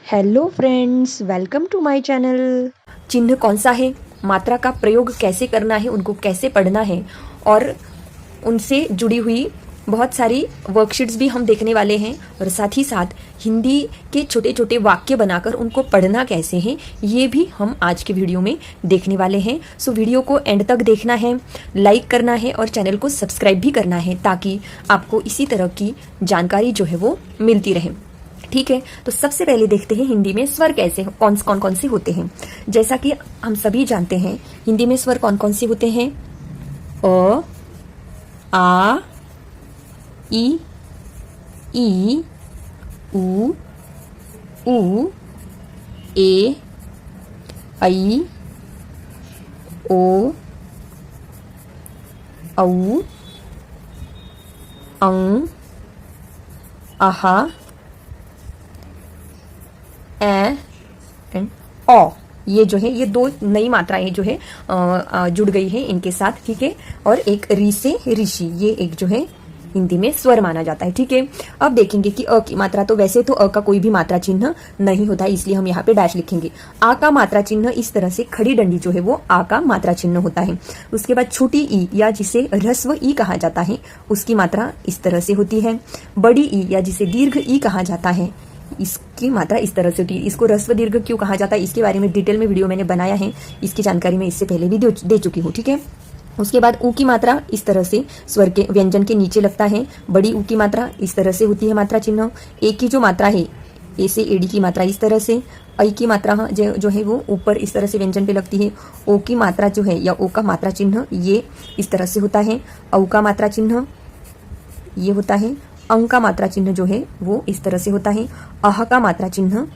Hello friends, welcome to my channel. चिन्ह कौन सा है, मात्रा का प्रयोग कैसे करना है, उनको कैसे पढ़ना है और उनसे जुड़ी हुई बहुत सारी वर्कशीट्स भी हम देखने वाले हैं। और साथ ही साथ हिंदी के छोटे छोटे वाक्य बनाकर उनको पढ़ना कैसे हैं, ये भी हम आज के वीडियो में देखने वाले हैं। सो वीडियो को एंड तक देखना है, लाइक करना है और चैनल को सब्सक्राइब भी करना है ताकि आपको इसी तरह की जानकारी जो है वो मिलती रहे। ठीक है, तो सबसे पहले देखते हैं हिंदी में स्वर कैसे कौन कौन से होते हैं। जैसा कि हम सभी जानते हैं हिंदी में स्वर कौन कौन से होते हैं। अ, आ, ई, उ, ए, ऐ, ओ, औ, अं, आहा, ए एंड ओ। ये जो है ये दो नई मात्राएं जो है जुड़ गई है इनके साथ। ठीक है, और एक री से ऋषि, ये एक जो है हिंदी में स्वर माना जाता है। ठीक है, अब देखेंगे कि अ की मात्रा, तो वैसे तो अ का कोई भी मात्रा चिन्ह नहीं होता है, इसलिए हम यहाँ पे डैश लिखेंगे। आ का मात्रा चिन्ह इस तरह से खड़ी डंडी जो है वो आ का मात्रा चिन्ह होता है। उसके बाद छोटी ई या जिसे ह्रस्व ई कहा जाता है, उसकी मात्रा इस तरह से होती है। बड़ी ई या जिसे दीर्घ ई कहा जाता है, इसकी मात्रा इस तरह से होती है। इसको ह्रस्व दीर्घ क्यों कहा जाता है, इसके बारे में डिटेल में वीडियो मैंने बनाया है, इसकी जानकारी मैं इससे पहले भी दे चुकी हूँ। ठीक है, उसके बाद ऊ की मात्रा इस तरह से स्वर के व्यंजन के नीचे लगता है। बड़ी ऊ की मात्रा इस तरह से होती है मात्रा चिन्ह। ए की जो मात्रा है, ए से एडी की मात्रा इस तरह से। ऐ की मात्रा जो है वो ऊपर इस तरह से व्यंजन पे लगती है। ओ की मात्रा जो है या ओ का मात्रा चिन्ह ये इस तरह से होता है। औ का मात्रा चिन्ह ये होता है। अंग का मात्रा चिन्ह जो है वो इस तरह से होता है। अह का मात्रा चिन्ह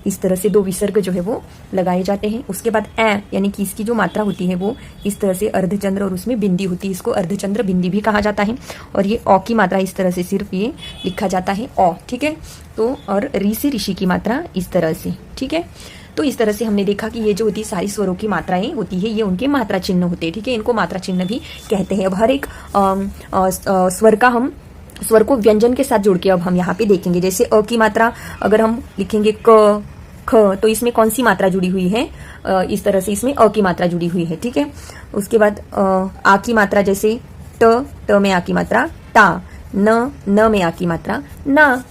इस तरह से दो विसर्ग जो है वो लगाए जाते हैं। उसके बाद ए यानी कि इसकी जो मात्रा होती है वो इस तरह से अर्धचंद्र और उसमें बिंदी होती है, इसको अर्धचंद्र बिंदी भी कहा जाता है। और ये औ की मात्रा इस तरह से सिर्फ ये लिखा जाता है औ। ठीक है, तो और री से ऋषि की मात्रा इस तरह से। ठीक है, तो इस तरह से हमने देखा कि ये जो होती है सारी स्वरों की मात्राएं होती है, ये उनके मात्रा चिन्ह होते हैं। ठीक है, इनको मात्रा चिन्ह भी कहते हैं। अब हर एक स्वर का हम स्वर को व्यंजन के साथ जोड़ के अब हम यहाँ पे देखेंगे। जैसे अ की मात्रा अगर हम लिखेंगे क ख, तो इसमें कौन सी मात्रा जुड़ी हुई है, इस तरह से इसमें अ की मात्रा जुड़ी हुई है। ठीक है, उसके बाद आ की मात्रा जैसे त में आ की मात्रा ता, न में आ की मात्रा ना।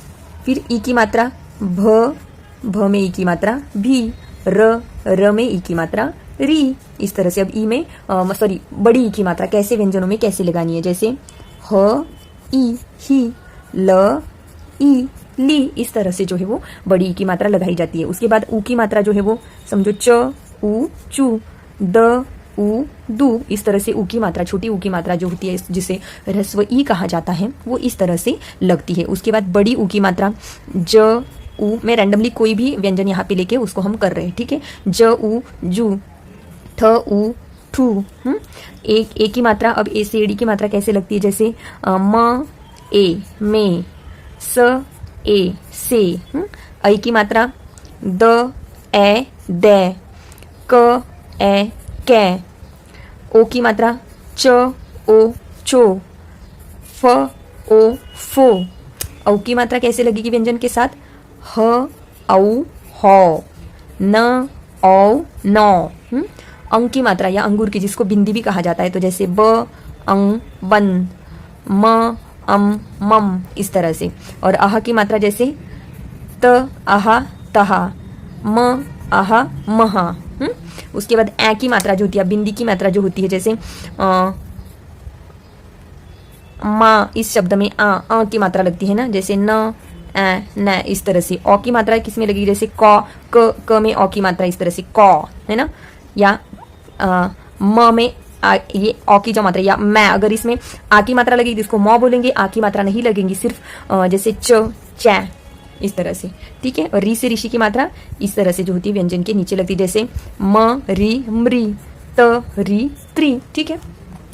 फिर ई की मात्रा भ में ई की मात्रा भी, र में ई की मात्रा री। इस तरह से अब ई में बड़ी ई की मात्रा कैसे व्यंजनों में कैसे लगानी है, जैसे ह, ई, ही, ल, ई, ली। इस तरह से जो है वो बड़ी ई की मात्रा लगाई जाती है। उसके बाद ऊ की मात्रा जो है वो समझो च, ऊ, चू, द, ऊ, दू। इस तरह से ऊ की मात्रा, छोटी ऊ की मात्रा जो होती है जिसे ह्रस्व ई कहा जाता है, वो इस तरह से लगती है। उसके बाद बड़ी ऊ की मात्रा ज, ऊ। मैं रैंडमली कोई भी व्यंजन यहाँ पे लेके उसको हम कर रहे हैं। ठीक है, ज, ऊ, जू, ठ, ऊ, ठू। एक ए की मात्रा, अब ए से एडी की मात्रा कैसे लगती है, जैसे म, ए, में, स, ए, से। ऐ की मात्रा द, ए, दे, क, ए, कै। ओ की मात्रा च, ओ, चो, फ, ओ, फो। औ की मात्रा कैसे लगेगी व्यंजन के साथ, ह, औ, हौ, न, औ, नौ। अंग की मात्रा या अंगूर की, जिसको बिंदी भी कहा जाता है, तो जैसे ब, अंग, बन, म, अम, मम। इस तरह से। और आहा की मात्रा जैसे त, आहा, तहा, म, आहा, महा। उसके बाद ए की मात्रा जो होती है, बिंदी की मात्रा जो होती है, जैसे माँ। इस शब्द में आ की मात्रा लगती है ना, जैसे न, ए, न। इस तरह से औ की मात्रा किसमें लगेगी, जैसे क में औ की मात्रा इस तरह से क, है ना। या म में ये औ की जो मात्रा, या मैं, अगर इसमें आ की मात्रा लगेगी इसको मौ बोलेंगे, आ की मात्रा नहीं लगेगी, सिर्फ जैसे च, चै। इस तरह से। ठीक है, और री से ऋषि की मात्रा इस तरह से जो होती है व्यंजन के नीचे लगती है, जैसे म, री, मृ, त, री, त्री। ठीक है,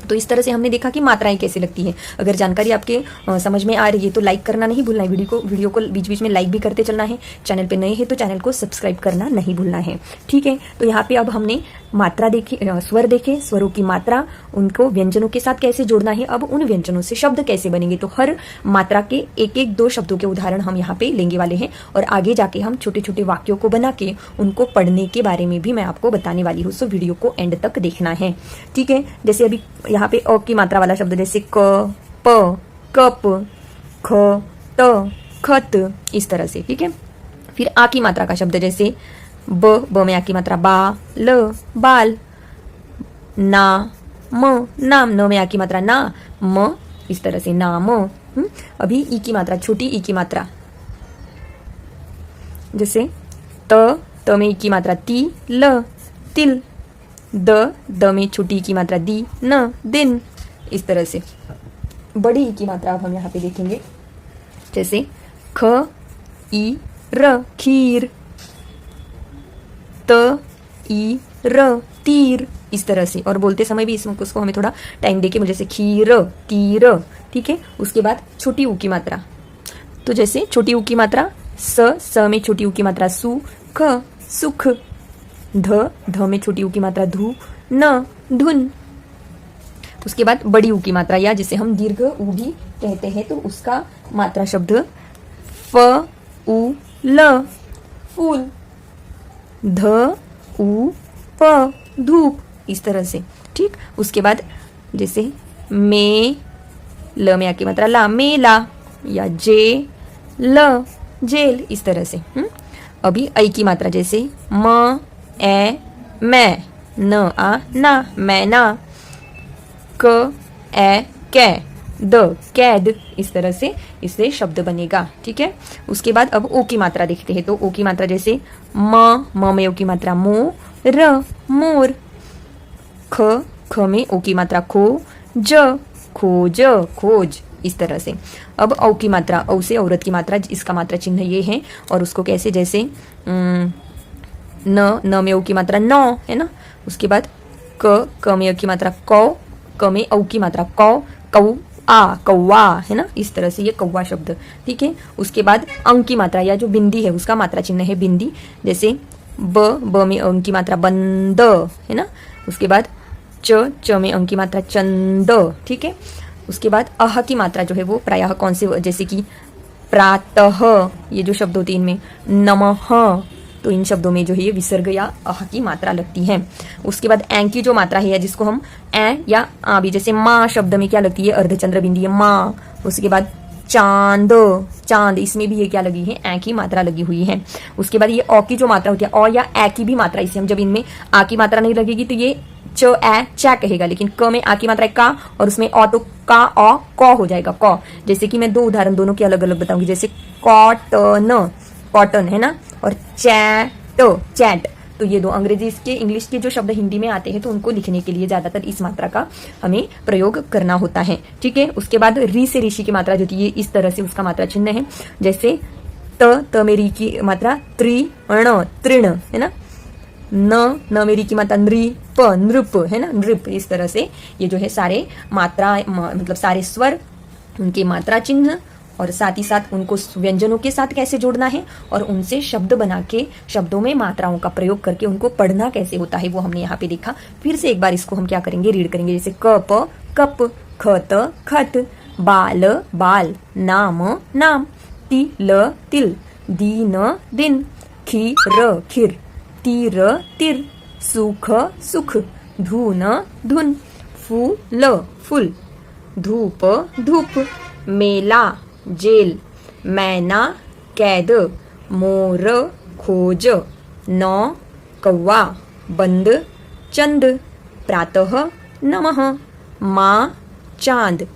तो इस तरह से हमने देखा कि मात्राएं कैसे लगती है। अगर जानकारी आपके समझ में आ रही है तो लाइक करना नहीं भूलना है, वीडियो को बीच बीच में लाइक भी करते चलना है। चैनल पे नए हैं तो चैनल को सब्सक्राइब करना नहीं भूलना है, ठीक है। तो यहाँ पे अब हमने मात्रा देखी, स्वर देखे, स्वरों की मात्रा, उनको व्यंजनों के साथ कैसे जोड़ना है, अब उन व्यंजनों से शब्द कैसे बनेंगे। तो हर मात्रा के एक एक दो शब्दों के उदाहरण हम यहाँ पे लेंगे वाले हैं और आगे जाके हम छोटे छोटे वाक्यों को बना के उनको पढ़ने के बारे में भी मैं आपको बताने वाली हूँ। सो वीडियो को एंड तक देखना है, ठीक है। जैसे अभी यहाँ पे अ की मात्रा वाला शब्द जैसे क, प, कप, ख, त, खत, इस तरह से, ठीक है। फिर आ की मात्रा का शब्द जैसे ब में आ की मात्रा बा, ल, बाल, ना, म, नाम, न में आ की मात्रा ना, म, इस तरह से नाम। अभी ई की मात्रा, छोटी ई की मात्रा जैसे त में ई की मात्रा ती, ल, तिल, द में छोटी ई की मात्रा दी, न, दिन, इस तरह से। बड़ी ई की मात्रा अब हम यहाँ पे देखेंगे जैसे ख, ई, र, खीर, त, ई, र, तीर, इस तरह से। और बोलते समय भी उसको हमें थोड़ा टाइम देके, जैसे खीर, तीर, ठीक है। उसके बाद छोटी ऊ की मात्रा, तो जैसे छोटी ऊ की मात्रा स में छोटी ऊ की मात्रा सु, ख, सुख, ध में छोटी ऊ की मात्रा धु, न, धुन। उसके बाद बड़ी ऊ की मात्रा या जिसे हम दीर्घ ऊ भी कहते हैं, तो उसका मात्रा शब्द फ, उ, ल, फूल, ध, उ, प, धूप, इस तरह से, ठीक। उसके बाद जैसे मे, ल में आके मात्रा ला, मेला, या जे, ल, जेल, इस तरह से। अभी ऐ की मात्रा जैसे म, ए, मैं, न, आ, ना, मैना, क, ए, कै, द, कैद, इस तरह से इससे शब्द बनेगा, ठीक है। उसके बाद अब ओ की मात्रा देखते हैं। तो ओ की मात्रा जैसे म में ओ की मात्रा मो, र, मोर, ख में ओ की मात्रा खो, ज, खोज, खोज, इस तरह से। अब औ की मात्रा, औ से औरत की मात्रा, इसका मात्रा चिन्ह ये है और उसको कैसे, जैसे न में ओ की मात्रा नौ, है ना। उसके बाद क में ओ की मात्रा कौ, क में औ की मात्रा कौ, कौ, आ, कौवा, है ना। इस तरह से ये कौवा शब्द, ठीक है। उसके बाद अंक की मात्रा या जो बिंदी है उसका मात्रा चिन्ह है बिंदी, जैसे ब में अंक की मात्रा बंद, है ना। उसके बाद च में अंक की मात्रा चंद, ठीक है। उसके बाद अह की मात्रा जो है वो प्रायः कौन से, जैसे कि प्रातः, ये जो शब्द होते हैं इनमें नमः, तो इन शब्दों में जो है ये विसर्ग या अह की मात्रा लगती है। उसके बाद ऐं की जो मात्रा है, जिसको हम ऐ या आ भी, जैसे माँ शब्द में क्या लगती है, अर्धचंद्र बिंदी है माँ। उसके बाद चांद, चांद, इसमें भी ये क्या लगी है, ऐ की मात्रा लगी हुई है। उसके बाद ये औ की जो मात्रा होती है, औ या ऐ की भी मात्रा, इसे हम जब इनमें आ की मात्रा नहीं लगेगी तो ये च, ऐ, चा कहेगा, लेकिन क में आ की मात्रा का और उसमें औ तो का, औ, क हो जाएगा, क। जैसे कि मैं दो उदाहरण दोनों के अलग अलग बताऊंगी, जैसे कॉटन, कॉटन, है ना, और चैट, चैट। तो ये दो अंग्रेजी के, इंग्लिश के जो शब्द हिंदी में आते हैं तो उनको लिखने के लिए ज्यादातर इस मात्रा का हमें प्रयोग करना होता है, ठीक है। उसके बाद री से ऋषि की मात्रा जो थी ये इस तरह से उसका मात्रा चिन्ह है, जैसे त में री की मात्रा त्रिण, तृण, है ना। न में री की मात्रा नृप, नृप, है ना, नृप। इस तरह से ये जो है सारे मात्रा, मतलब सारे स्वर, उनके मात्रा चिन्ह और साथ ही साथ उनको व्यंजनों के साथ कैसे जोड़ना है और उनसे शब्द बना के शब्दों में मात्राओं का प्रयोग करके उनको पढ़ना कैसे होता है वो हमने यहाँ पे देखा। फिर से एक बार इसको हम क्या करेंगे, रीड करेंगे, जैसे कप, कप, खत, खत, बाल, बाल, नाम, नाम, तिल, तिल, दीन, दिन, खीर, खीर, तीर, तिर, सुख, सुख, धुन, धुन, फूल, फूल, धूप, धूप, मेला, जेल, मैना, कैद, मोर, खोज, नौ, कौवा, बंद, चंद, प्रातः, नमः, माँ, चांद,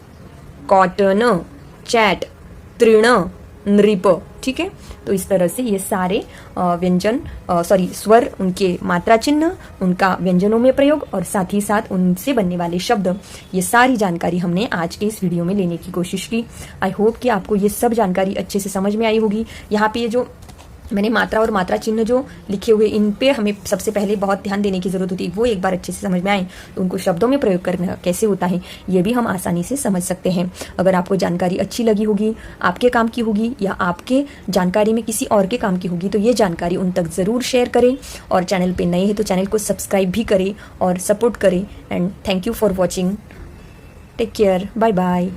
कॉटन, चैट, तृण, नृप। ठीक है, तो इस तरह से ये सारे व्यंजन स्वर, उनके मात्रा चिन्ह, उनका व्यंजनों में प्रयोग और साथ ही साथ उनसे बनने वाले शब्द, ये सारी जानकारी हमने आज के इस वीडियो में लेने की कोशिश की। आई होप कि आपको ये सब जानकारी अच्छे से समझ में आई होगी। यहाँ पे ये जो मैंने मात्रा और मात्रा चिन्ह जो लिखे हुए इन पे हमें सबसे पहले बहुत ध्यान देने की जरूरत होती है, वो एक बार अच्छे से समझ में आए तो उनको शब्दों में प्रयोग करना कैसे होता है ये भी हम आसानी से समझ सकते हैं। अगर आपको जानकारी अच्छी लगी होगी, आपके काम की होगी या आपके जानकारी में किसी और के काम की होगी तो ये जानकारी उन तक ज़रूर शेयर करें। और चैनल पे नए हैं तो चैनल को सब्सक्राइब भी करें और सपोर्ट करें। And thank you for watching. Take care, bye bye.